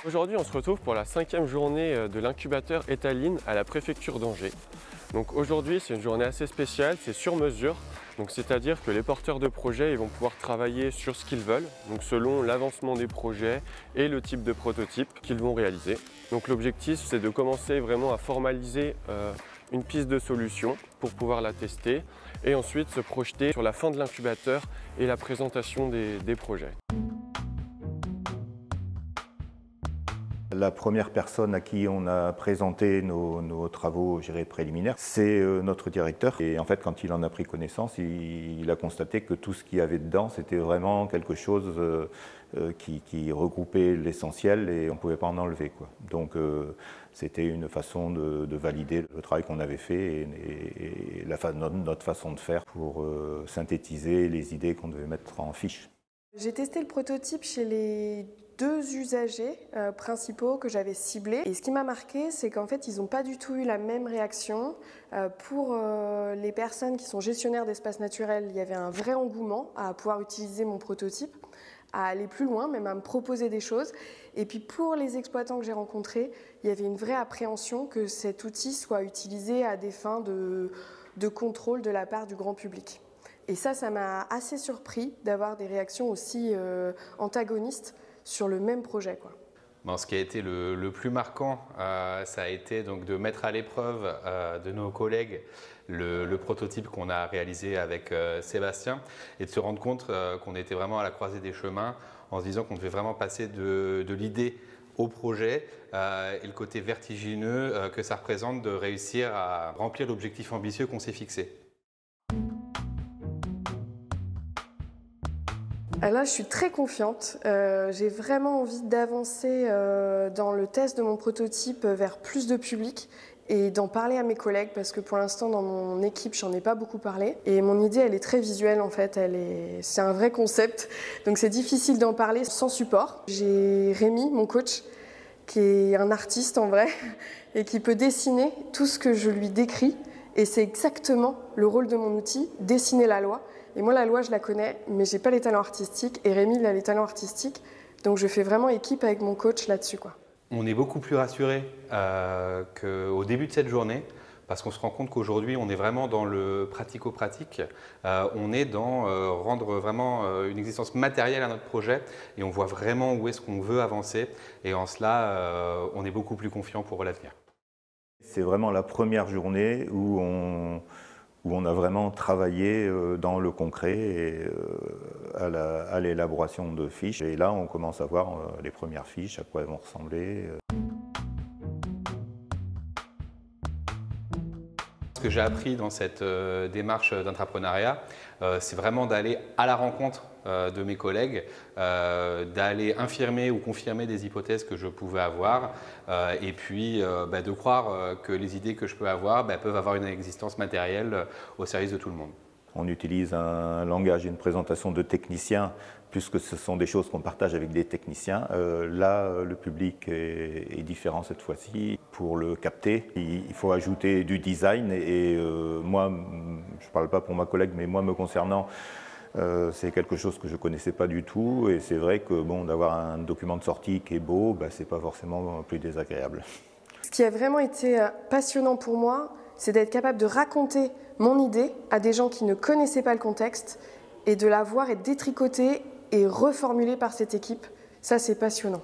Aujourd'hui, on se retrouve pour la 5e journée de l'incubateur Étaline à la préfecture d'Angers. Donc aujourd'hui, c'est une journée assez spéciale, c'est sur mesure. Donc c'est-à-dire que les porteurs de projets ils vont pouvoir travailler sur ce qu'ils veulent, donc selon l'avancement des projets et le type de prototype qu'ils vont réaliser. Donc l'objectif, c'est de commencer vraiment à formaliser une piste de solution pour pouvoir la tester et ensuite se projeter sur la fin de l'incubateur et la présentation des projets. La première personne à qui on a présenté nos travaux préliminaires, c'est notre directeur. Et en fait, quand il en a pris connaissance, il a constaté que tout ce qu'il y avait dedans, c'était vraiment quelque chose qui regroupait l'essentiel et on ne pouvait pas en enlever, quoi. Donc c'était une façon de valider le travail qu'on avait fait et notre façon de faire pour synthétiser les idées qu'on devait mettre en fiche. J'ai testé le prototype chez les 2 usagers principaux que j'avais ciblés. Et ce qui m'a marqué, c'est qu'en fait, ils n'ont pas du tout eu la même réaction. Pour les personnes qui sont gestionnaires d'espaces naturels, il y avait un vrai engouement à pouvoir utiliser mon prototype, à aller plus loin, même à me proposer des choses. Et puis pour les exploitants que j'ai rencontrés, il y avait une vraie appréhension que cet outil soit utilisé à des fins de contrôle de la part du grand public. Et ça m'a assez surpris d'avoir des réactions aussi antagonistes sur le même projet, quoi. Bon, ce qui a été le plus marquant, ça a été donc de mettre à l'épreuve de nos collègues le prototype qu'on a réalisé avec Sébastien et de se rendre compte qu'on était vraiment à la croisée des chemins en se disant qu'on devait vraiment passer de l'idée au projet et le côté vertigineux que ça représente de réussir à remplir l'objectif ambitieux qu'on s'est fixé. Là, je suis très confiante. J'ai vraiment envie d'avancer dans le test de mon prototype vers plus de public et d'en parler à mes collègues parce que pour l'instant, dans mon équipe, j'en ai pas beaucoup parlé. Et mon idée, elle est très visuelle en fait. C'est un vrai concept. Donc c'est difficile d'en parler sans support. J'ai Rémi, mon coach, qui est un artiste en vrai et qui peut dessiner tout ce que je lui décris. Et c'est exactement le rôle de mon outil, dessiner la loi. Et moi, la loi, je la connais, mais j'ai pas les talents artistiques. Et Rémi, il a les talents artistiques. Donc, je fais vraiment équipe avec mon coach là-dessus, quoi. On est beaucoup plus rassuré qu'au début de cette journée, parce qu'on se rend compte qu'aujourd'hui, on est vraiment dans le pratico-pratique. On est dans rendre vraiment une existence matérielle à notre projet et on voit vraiment où est-ce qu'on veut avancer. Et en cela, on est beaucoup plus confiant pour l'avenir. C'est vraiment la première journée où on a vraiment travaillé dans le concret et à l'élaboration de fiches. Et là, on commence à voir les premières fiches, à quoi elles vont ressembler. Ce que j'ai appris dans cette démarche d'entrepreneuriat, c'est vraiment d'aller à la rencontre de mes collègues, d'aller infirmer ou confirmer des hypothèses que je pouvais avoir et puis de croire que les idées que je peux avoir peuvent avoir une existence matérielle au service de tout le monde. On utilise un langage et une présentation de techniciens puisque ce sont des choses qu'on partage avec des techniciens. Là, le public est différent cette fois-ci. Pour le capter, il faut ajouter du design et moi, je ne parle pas pour ma collègue, mais moi me concernant, c'est quelque chose que je ne connaissais pas du tout et c'est vrai que bon, d'avoir un document de sortie qui est beau, ce n'est pas forcément plus désagréable. Ce qui a vraiment été passionnant pour moi, c'est d'être capable de raconter mon idée à des gens qui ne connaissaient pas le contexte et de la voir être détricotée et reformulée par cette équipe. Ça, c'est passionnant.